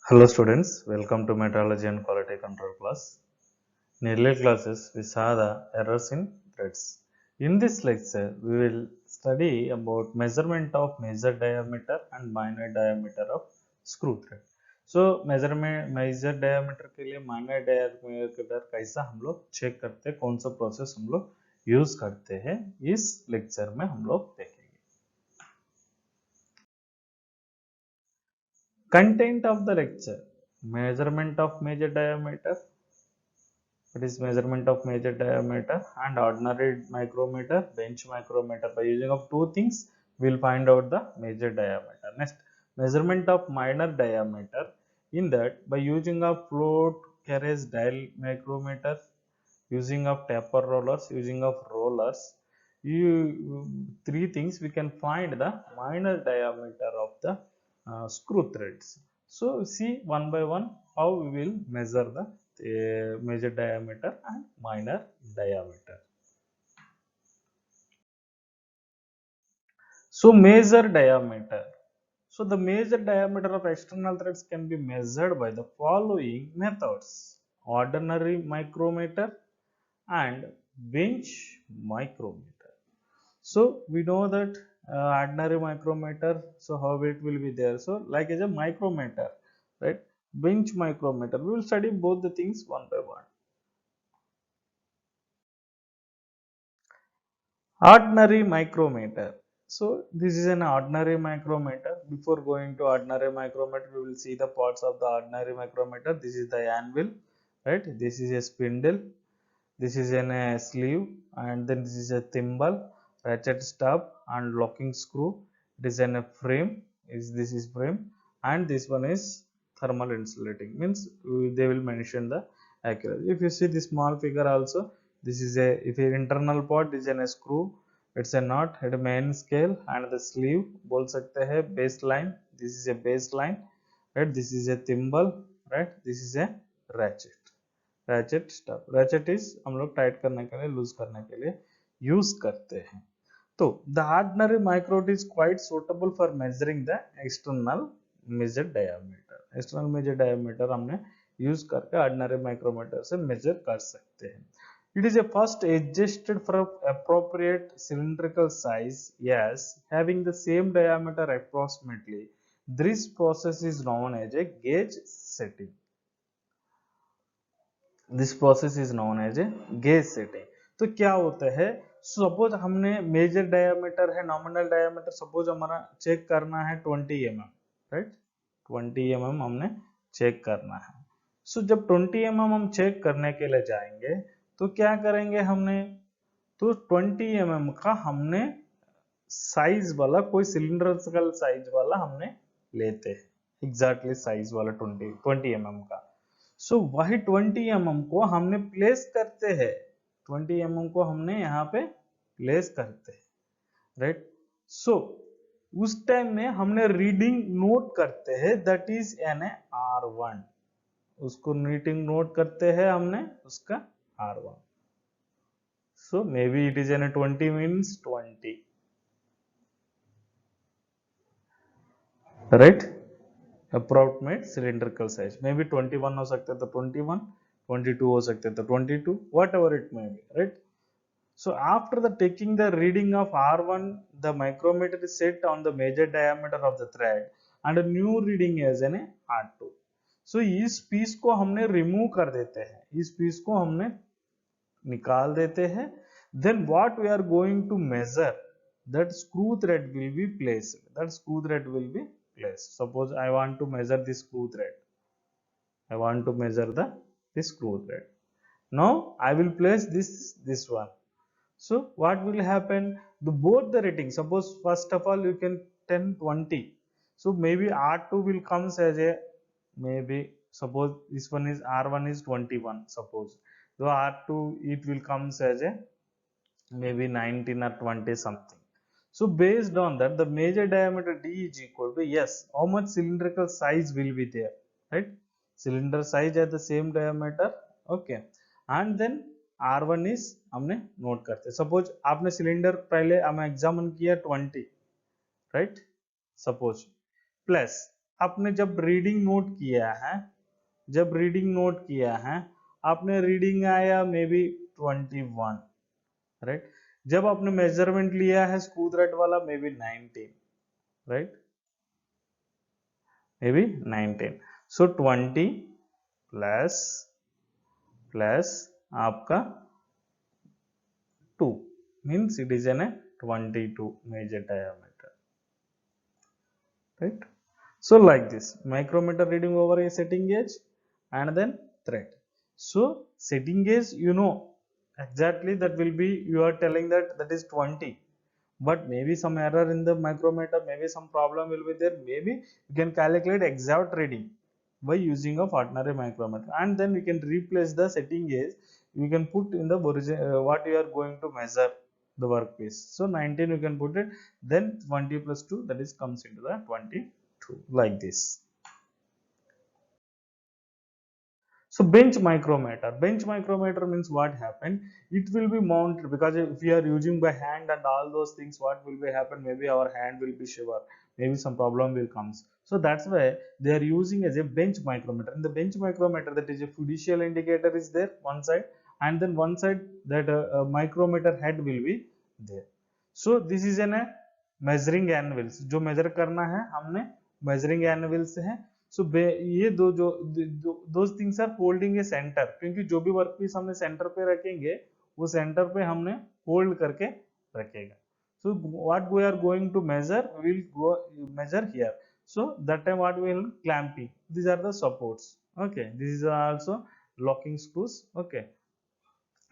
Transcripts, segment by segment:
Hello students, welcome to Metrology and Quality Control class. In earlier classes, we saw the errors in threads. In this lecture, we will study about measurement of major diameter and minor diameter of screw thread. So measurement major diameter के लिए minor diameter कैसा हम लोग check करते हैं, कौन सा process हम लोग यूज करते हैं, इस लेक्चर में हम लोग देखेंगे. Content of the lecture: measurement of major diameter. It is measurement of major diameter and ordinary micrometer, bench micrometer. By using of two things, we will find out the major diameter. Next, measurement of minor diameter. In that, by using of float carriage dial micrometer, using of taper rollers, using of rollers, three things we can find the minor diameter of the screw threads. So see one by one how we will measure the major diameter and minor diameter. So major diameter. So the major diameter of external threads can be measured by the following methods: ordinary micrometer and bench micrometer. So we know that ordinary micrometer, so how it will be there, so like as a micrometer, right? Bench micrometer, we will study both the things one by one. Ordinary micrometer. So this is an ordinary micrometer. Before going to ordinary micrometer, we will see the parts of the ordinary micrometer. This is the anvil, right? This is a spindle. This is a sleeve, and then this is a thimble, ratchet stub, and locking screw. It is a frame. This is frame, and this one is thermal insulating. Means they will mention the accuracy. If you see the small figure also, this is a, if your internal part is a screw, it's a knot, it main scale and the sleeve बोल सकते हैं, baseline. This is a baseline, right? This is a thimble, right? This is a ratchet. Ratchet stuff, ratchet is हम लोग tight करने के लिए, loose करने के लिए यूज करते हैं. तो the ordinary micrometer is quite suitable for measuring the external major diameter. External major diameter हमने यूज करके ऑर्डिनरी माइक्रोमीटर से मेजर कर सकते हैं. It is a first adjusted for appropriate cylindrical size, yes, having the same diameter approximately. This process is known as a gauge setting. This process is known as a gauge setting. तो क्या होता है, suppose हमने major diameter है, nominal diameter suppose हमारा check करना है 20 mm, right? 20 mm हमने चेक करना है. सो जब 20 mm हम चेक करने के लिए जाएंगे तो क्या करेंगे हमने, तो 20 mm का हमने साइज वाला कोई सिलिंड्रिकल साइज वाला हमने लेते हैं, एग्जैक्टली साइज वाला 20 mm का. सो वही 20 mm को हमने प्लेस करते हैं, 20 mm को हमने यहाँ पे प्लेस करते हैं, राइट? सो उस टाइम में हमने रीडिंग नोट करते हैं, दैट इज एन R1. उसको रीडिंग नोट करते हैं हमने उसका R1. So may be it is an 20 means 20, right? Approximate cylindrical size may be 21 हो सकता है तो 21, 22 हो सकते हैं तो 22, what ever it may be, right? So after the taking the reading of R1, the micrometer is set on the major diameter of the thread and a new reading is an R2. So इस piece को हमने remove कर देते हैं, इस piece को हमने निकाल देते हैं. Then what we are going to measure, that screw thread will be placed, that screw thread will be placed. Suppose I want to measure this screw thread, I want to measure this screw thread. Now I will place this one. So what will happen, both the rating, suppose first of all you can 10 20, so maybe R2 will comes as a, maybe suppose this one is R1 is 21, suppose, so R2 it will comes as a maybe 19 or 20 something. So based on that, the major diameter D is equal to, yes, how much cylindrical size will be there, right? Cylinder size at the same diameter, okay. And then R1 is हमने note करते, suppose आपने cylinder पहले हमें examine किया 20, right? Suppose plus आपने जब reading note किया है, जब रीडिंग नोट किया है, आपने रीडिंग आया मे बी 21, राइट। जब आपने मेजरमेंट लिया है स्क्रू थ्रेड वाला may be 19, right, may be 19। So 20 plus plus आपका 2 means it is an 22 major diameter, right? So like this micrometer reading over a setting gauge and then thread. So setting gauge, you know exactly that will be, you are telling that that is 20, but maybe some error in the micrometer, maybe some problem will be there, maybe you can calculate exact reading by using of ordinary micrometer, and then we can replace the setting gauge, you can put in the origin what you are going to measure the workpiece. So 19 you can put it, then 20 plus 2, that is comes into the 22, like this. So bench micrometer means what happened, it will be mounted, because if we are using by hand and all those things, what will be happen, maybe our hand will be shiver, maybe some problem will comes. So that's why they are using as a bench micrometer. In the bench micrometer, that is a fiducial indicator is there one side, and then one side that micrometer head will be there. So this is an measuring anvils, जो measure करना है हमने measuring anvils है। So ये दो things are holding a centre, क्योंकि जो भी वर्क पीस हमने सेंटर पे रखेंगे वो सेंटर पे हमने होल्ड करके रखेगा। So what we are going to measure, will go measure here, so that time what will clamping, these are the supports, okay, this is also locking screws, okay.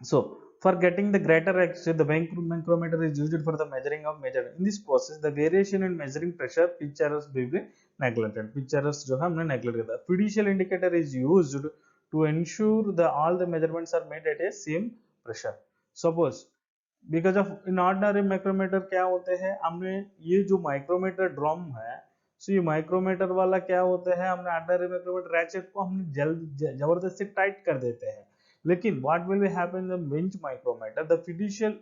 So for getting the greater accuracy, the micrometer is used for the measuring of measure. In this process, the variation in measuring pressure pitch errors will be neglected. Pitch errors जो है हमने neglect किया। Fiducial indicator is used to ensure that all the measurements are made at a same pressure. Suppose because of in ordinary micrometer क्या होते हैं, हमने ये जो micrometer drum है, so ये micrometer वाला क्या होता है, हमने ordinary micrometer ratchet को हमने जबरदस्ती टाइट कर देते हैं। लेकिन what will be happen in the bench micrometer, the fiducial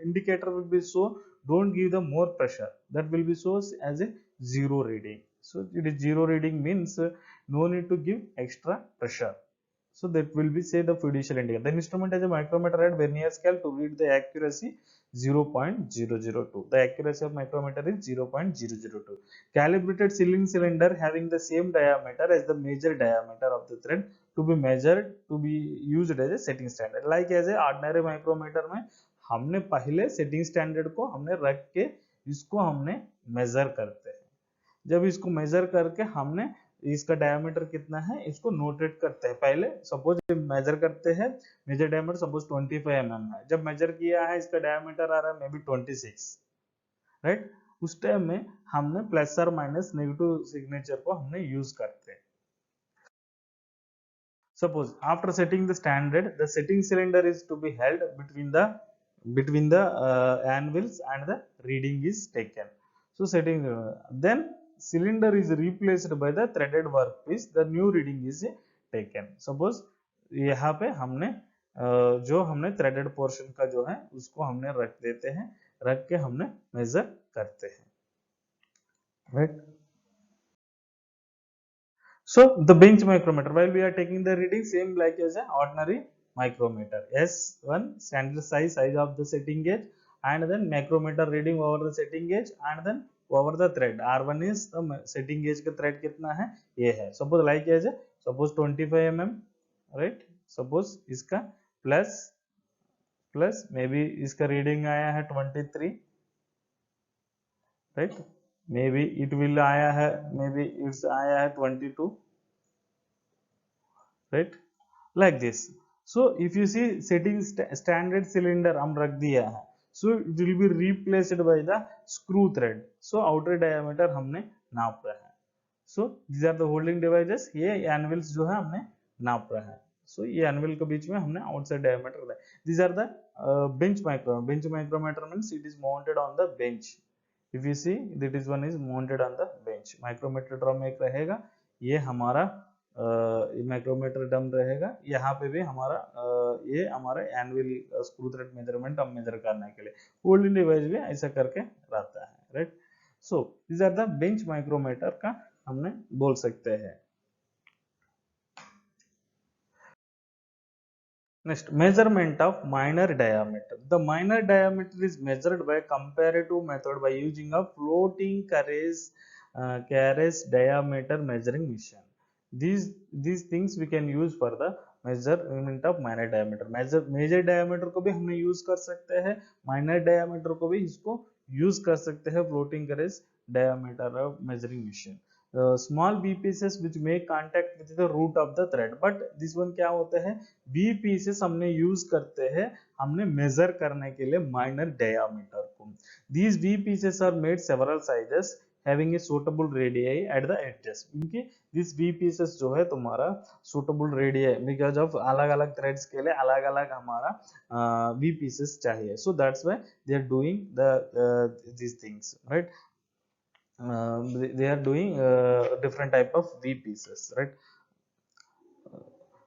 indicator will be so don't give the more pressure, that will be so as a zero reading. So it is zero reading means no need to give extra pressure. So that will be say the fiducial indicator. The instrument has a micrometer at vernier scale to read the accuracy 0.002. The accuracy of micrometer is 0.002. Calibrated sealing cylinder having the same diameter as the major diameter of the thread to be measured, to be used as a setting standard. Like as a ordinary micrometer में हमने पहले setting standard को हमने रख के इसको हमने measure करते हैं। जब इसको measure करके हमने इसका डायमीटर कितना है इसको नोटेट करते हैं। पहले सपोज मेजर करते हैं, मेजर डायमीटर सपोज 25 mm है, जब मेजर किया है इसका डायमीटर आ रहा है मे बी 26, राइट, उस टाइम में हमने प्लस और माइनस नेगेटिव सिग्नेचर को हमने यूज करते हैं। Suppose after setting the standard, the setting cylinder is to be held between the anvils and the reading is taken. So setting then cylinder is replaced by the threaded workpiece, the new reading is taken. Suppose यहाँ पे हमने जो हमने threaded portion का जो है उसको हमने रख देते हैं, रख के हमने measure करते हैं, right? So the bench micrometer, while we are taking the reading same like as an ordinary micrometer, S1 standard size of the setting gauge, and then micrometer reading over the setting gauge, and then over the thread. R1 is the setting gauge का thread कितना है ये है। Suppose like as a suppose 25 mm, right? Suppose इसका plus maybe इसका reading आया है 23, right? Maybe it will आया है, maybe it's आया है 22, right, like this. So if you see setting standard cylinder हम रख दिया है, so it will be replaced by the screw thread. So outer diameter हमने नाप रहा है, so these are the holding devices, ये anvils जो है हमने नाप रहा है, so ये anvil के बीच में हमने outside diameter रहा है। These are the bench micrometer means it is mounted on the bench. If you see that is one is mounted on the bench. Micrometer drum एक रहेगा, ये हमारा माइक्रोमीटर डम रहेगा, यहाँ पे भी हमारा ये हमारा एनुअल स्क्रू थ्रेड मेजरमेंट हम मेजर करने के लिए होल्डिंग डिवाइस भी ऐसा करके रहता है, right. So this are the bench micrometer का हमने बोल सकते हैं। Next, measurement of minor diameter. The minor diameter is measured by comparative method by using a floating carriage diameter measuring machine. These things we can use for the measurement of minor diameter. Major diameter को भी हमने use कर सकते हैं, minor diameter को भी इसको use कर सकते हैं floating carriage diameter of measuring machine. Small b pieces which make contact with the root of the thread, but this one क्या होता है, b pieces हमने use करते हैं हमने measure करने के लिए minor diameter को. These b pieces are made several sizes having a suitable radii at the edges. इनकी this b pieces जो है तुम्हारा suitable radii because of अलग अलग threads के लिए अलग अलग हमारा b pieces चाहिए. So that's why they are doing these things, right? They are doing different type of V pieces, right?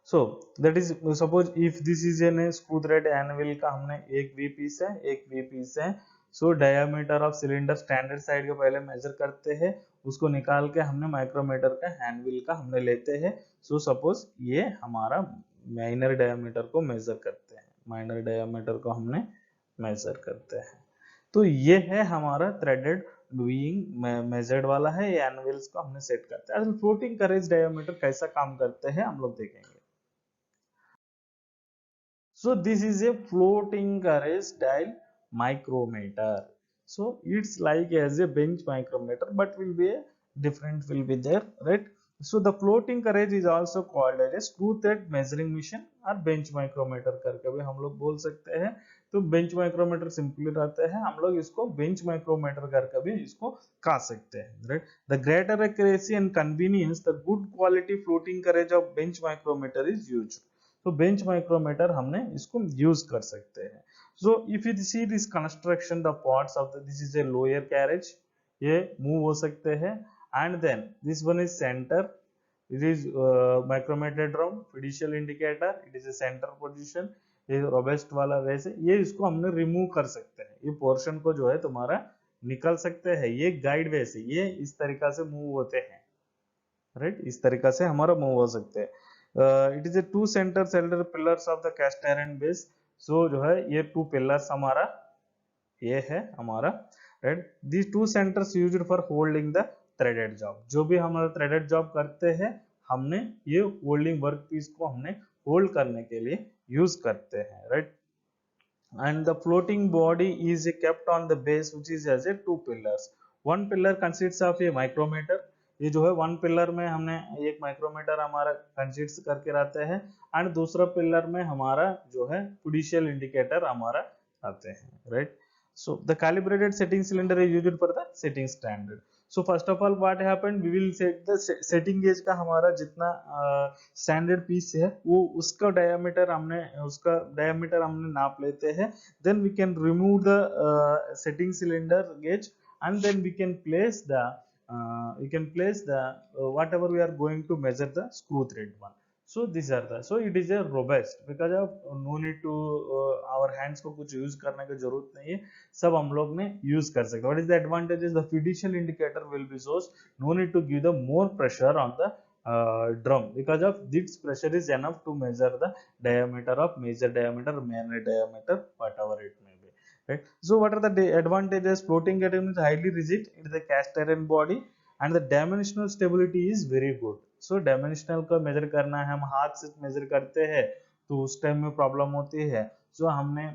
So that is, suppose if this is a screw thread anvil का हमने एक V piece है, एक V piece है. So diameter of cylinder standard side को पहले measure करते हैं, उसको निकाल के हमने माइक्रोमीटर का anvil का हमने लेते हैं. So suppose ये हमारा minor diameter को measure करते हैं, minor diameter को हमने measure करते हैं. तो ये है हमारा threaded बीइंग मेजर्ड वाला है, ये एनविल्स को हमने सेट करते हैं. फ्लोटिंग करेज डायमीटर कैसा काम करते हैं हम लोग देखेंगे. So this is a floating carriage dial micrometer. So it's like as a bench micrometer but will be a different will be there, right? So the floating carriage is also called as a screw thread measuring machine और bench micrometer करके भी हम लोग बोल सकते हैं. तो bench micrometer simply रहते हैं, हम लोग इसको bench micrometer करके भी इसको कहा सकते हैं, right? The greater accuracy and convenience, the good quality floating carriage of bench micrometer is used. तो bench micrometer हमने इसको use कर सकते हैं. So if you see this construction, the parts of this is a lower carriage, ये move हो सकते हैं. And then this one is center, it is micrometer drum, fiducial indicator, it is a center position. ये robust वाला वैसे ये इसको हमने रिमूव कर सकते हैं, ये पोर्शन को जो है तुम्हारा निकल सकते हैं. ये गाइड वे से ये इस तरीका से मूव होते हैं, राइट? इस तरीका से हमारा मूव हो सकते हैं. It is a two centre सेल्डर pillars of the cast iron base. So जो है ये टू पिलर्स हमारा ये है हमारा, right? These two centres used for holding the threaded job. जो भी हमारा थ्रेडेड जॉब करते हैं हमने ये होल्डिंग वर्क पीस को हमने होल्ड करने के लिए यूज करते हैं, right? And the floating body is kept on the base which is as a two pillars. One pillar consists of a micrometer. ये जो है वन पिलर में हमने एक माइक्रोमीटर हमारा कंसिस्ट करके रहते हैं, एंड दूसरा पिलर में हमारा जो है फिड्यूशियल इंडिकेटर हमारा आते हैं, right? So the calibrated setting cylinder is used for the setting standard. So first of all what happened, we will set the setting gauge का हमारा जितना स्टैंडर्ड पीस है वो उसका डायमीटर हमने नाप लेते हैं. Then we can remove the setting cylinder gauge and then we can place the whatever we are going to measure the screw thread one. So these are the, so it is a robust because of no need to our hands को कुछ use करने की जरूरत नहीं है, सब हम लोग ने यूज कर सकते हैं. What is the advantage is the fiducial indicator will be source, no need to give the more pressure on the drum because of this pressure is enough to measure the diameter of major diameter, minor diameter, whatever it may be, right? So what are the advantages? Floating carriage is highly rigid, it is a cast iron body and the dimensional stability is very good. So dimensional का major करना है, हम हाथ से major करते हैं तो उस टाइम में प्रॉब्लम होती है. जो हमने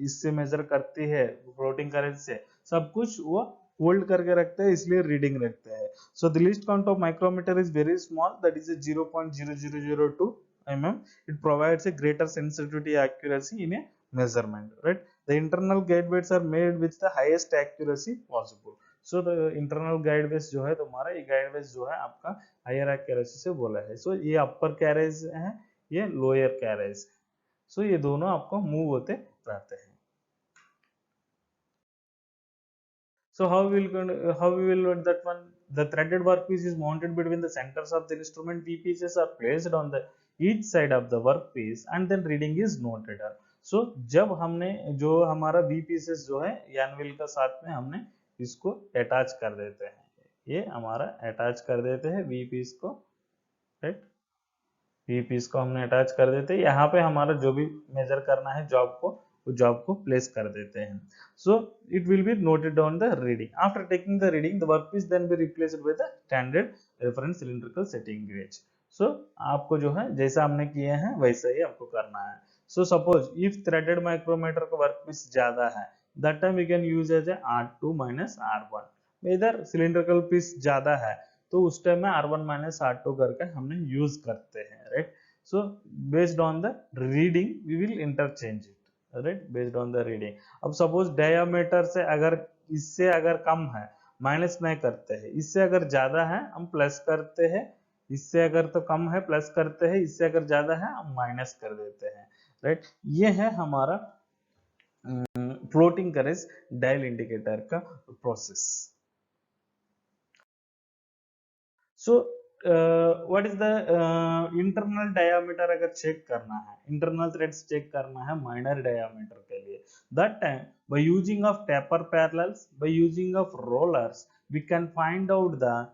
इससे मेजर करते हैं फ्लोटिंग करेज से, सब कुछ वो होल्ड करके रखते हैं इसलिए रीडिंग रखते हैं. So the least count of micrometer is very small, that is 0.0002 mm. It provides a greater sensitivity accuracy in a measurement, right? The internal guide weights are made with the highest accuracy possible. So the internal guide wedge जो है तुम्हारा, ये guide wedge जो है आपका higher accuracy से बोला है. सो ये अपर कैरेज है, ये लोअर कैरेज. सो ये दोनों आपको मूव होते रहते हैं. So how we will learn that one? The threaded workpiece is mounted between the centers of the instrument. V pieces are placed on the each side of the workpiece and then reading is noted. So जब हमने जो हमारा V pieces जो है anvil का साथ में हमने इसको अटैच कर देते हैं, ये हमारा अटैच कर देते हैं वी पीस को, राइट। वी पीस को हमने अटैच कर देते हैं, यहाँ पे हमारा जो भी मेजर करना है जॉब को, वो जॉब को प्लेस कर देते हैं। So it will be noted down the reading. After taking the reading the workpiece then be replaced with the standard reference cylindrical setting gauge. So आपको जो है जैसा हमने किए हैं वैसा ही आपको करना है। So suppose if threaded micrometer का वर्कपीस ज्यादा है, that time we can use as a R2 minus R1। इधर सिलिंड्रिकल पीस ज्यादा है तो उस टाइम में R1 माइनस R2 करके हमने यूज करते हैं, right. So based on the reading we will interchange it, right, based on the reading. अब सपोज डायमीटर से अगर इससे अगर कम है माइनस नहीं करते हैं, इससे अगर ज्यादा है हम प्लस करते हैं, इससे अगर तो कम है प्लस करते हैं, इससे अगर ज्यादा है हम माइनस कर देते हैं, राइट। ये है हमारा फ्लोटिंग करेज डायल इंडिकेटर का process. So what is the internal diameter अगर चेक करना है, इंटरनल थ्रेड्स चेक करना है माइनर डायामीटर के लिए, that time by using of taper parallels, by using of rollers we can find out the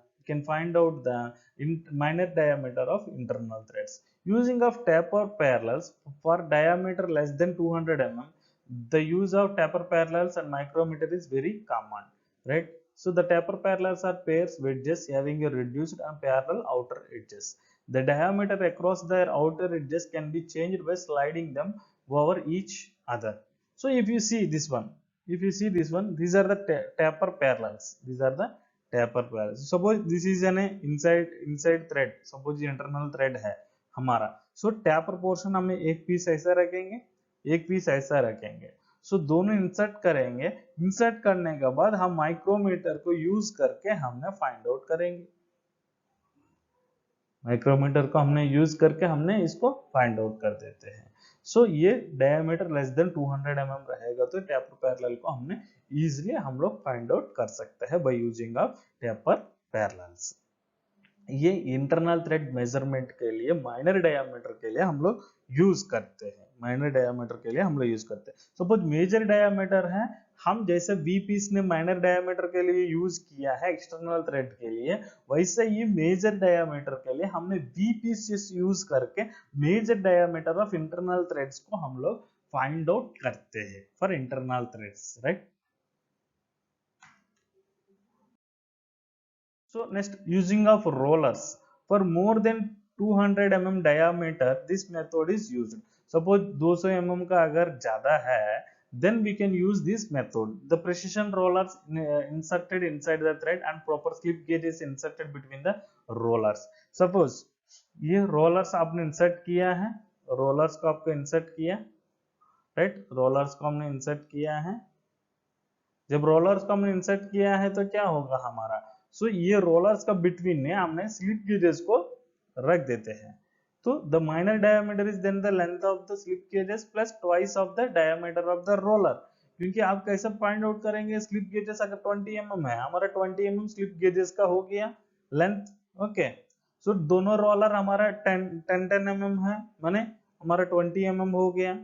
minor diameter of internal threads. Using of taper parallels for diameter less than 200 mm, the use of taper parallels and micrometer is very common, right? So the taper parallels are pairs wedges having a reduced and parallel outer edges. The diameter across their outer edges can be changed by sliding them over each other. So if you see this one, these are the taper parallels. These are the taper parallels. Suppose this is an inside thread. Suppose ये internal thread है हमारा. So taper portion हमें एक piece ऐसा रखेंगे, एक piece ऐसा रखेंगे। सो दोनों इंसर्ट करेंगे, इंसर्ट करने के बाद हम माइक्रोमीटर को यूज करके हमने फाइंड आउट करेंगे, माइक्रोमीटर को हमने यूज करके हमने इसको फाइंड आउट कर देते हैं। सो ये डायमीटर लेस देन 200 mm रहेगा तो टेपर पैरेलल को हमने इजीली हम लोग फाइंड आउट कर सकते हैं bye using of taper parallels. ये इंटरनल थ्रेड मेजरमेंट के लिए माइनर डायमीटर के लिए हम लोग यूज करते हैं, माइनर डायमीटर के लिए हम लोग यूज करते हैं। सपोज मेजर डायमीटर है, हम जैसे वी पीस ने माइनर डायमीटर के लिए यूज किया है एक्सटर्नल थ्रेड के लिए, वैसे ही मेजर डायमीटर के लिए हमने वी पीस यूज करके major diameter of internal threads को हम लोग फाइंड आउट करते हैं for internal threads, right. So next, using of rollers for more than 200 mm diameter, this method is used. Suppose 200 mm का अगर ज्यादा है, then we can use this method. The precision rollers inserted inside the thread and proper slip gauge is inserted between the rollers. Suppose ये rollers आपने insert किया है, rollers को आपको insert किया, right? rollers को हमने insert किया है। जब रोलर्स को हमने इंसर्ट किया है तो क्या होगा हमारा, सो ये रोलर्स का बिटवीन में हमने स्लिप गेजेस को रख देते हैं। तो the minor diameter is then the length of the slip gauges plus twice of the diameter of the roller. क्योंकि आप कैसे फाइंड आउट करेंगे, स्लिप गेजेस अगर 20 mm है, हमारा 20 mm स्लिप गेजेस का हो गया लेंथ, ओके। सो दोनों रोलर हमारा 10 mm है, माने हमारा 20 mm हो गया,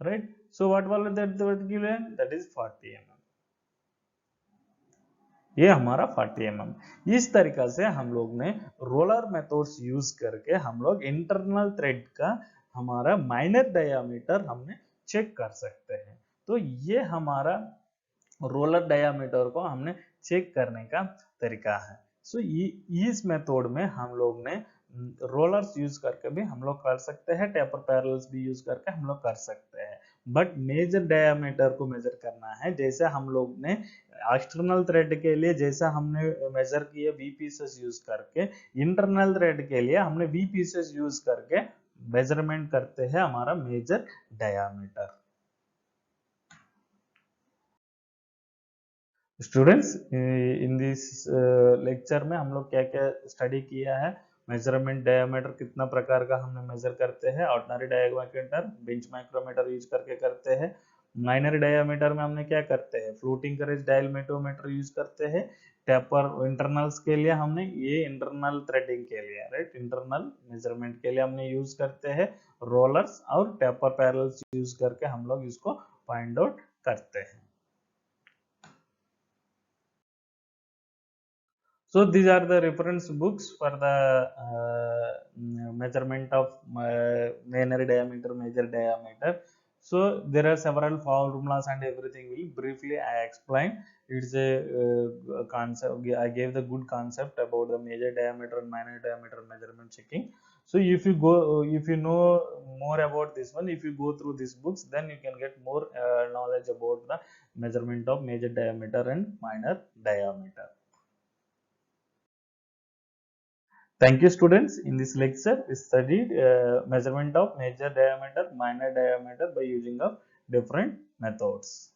right. So what was that vertical length? That is 40 mm. ये हमारा 40 mm। इस तरीका से हम लोग ने रोलर मेथड्स यूज करके हम लोग इंटरनल थ्रेड का हमारा माइनर डायामीटर हमने चेक कर सकते हैं। तो ये हमारा रोलर डायामीटर को हमने चेक करने का तरीका है। सो इस मेथड में हम लोग ने रोलर्स यूज करके भी हम लोग कर सकते हैं, टेपर पैरेलल्स भी यूज करके हम लोग कर सकते हैं। बट मेजर डायमीटर को मेजर करना है, जैसे हम लोग ने एक्सटर्नल थ्रेड के लिए जैसा हमने मेजर किए वी पीसेस यूज करके, इंटरनल थ्रेड के लिए हमने वी पीसेस यूज करके मेजरमेंट करते हैं हमारा major diameter. Students, in this lecture में हम लोग क्या क्या स्टडी किया है, मेजरमेंट डायमीटर कितना प्रकार का हमने मेजर करते हैं, ordinary diameter bench micrometer use करके करते हैं। माइनर डायमीटर में हमने क्या करते हैं, फ्लोटिंग करेज डायल मेटोमीटर यूज करते हैं। टेपर इंटरनल्स के लिए हमने ये इंटरनल थ्रेडिंग के लिए, राइट, इंटरनल मेजरमेंट के लिए हमने यूज करते हैं रोलर्स और टेपर पैरेलल्स यूज करके हम लोग इसको फाइंड आउट करते हैं। So these are the reference books for the measurement of minor diameter, major diameter. So there are several formulas and everything will briefly I explain. It's a concept. I gave the good concept about the major diameter and minor diameter measurement checking. So if you know more about this one, if you go through these books, then you can get more knowledge about the measurement of major diameter and minor diameter. Thank you, students. In this lecture, we studied measurement of major diameter, minor diameter by using of different methods.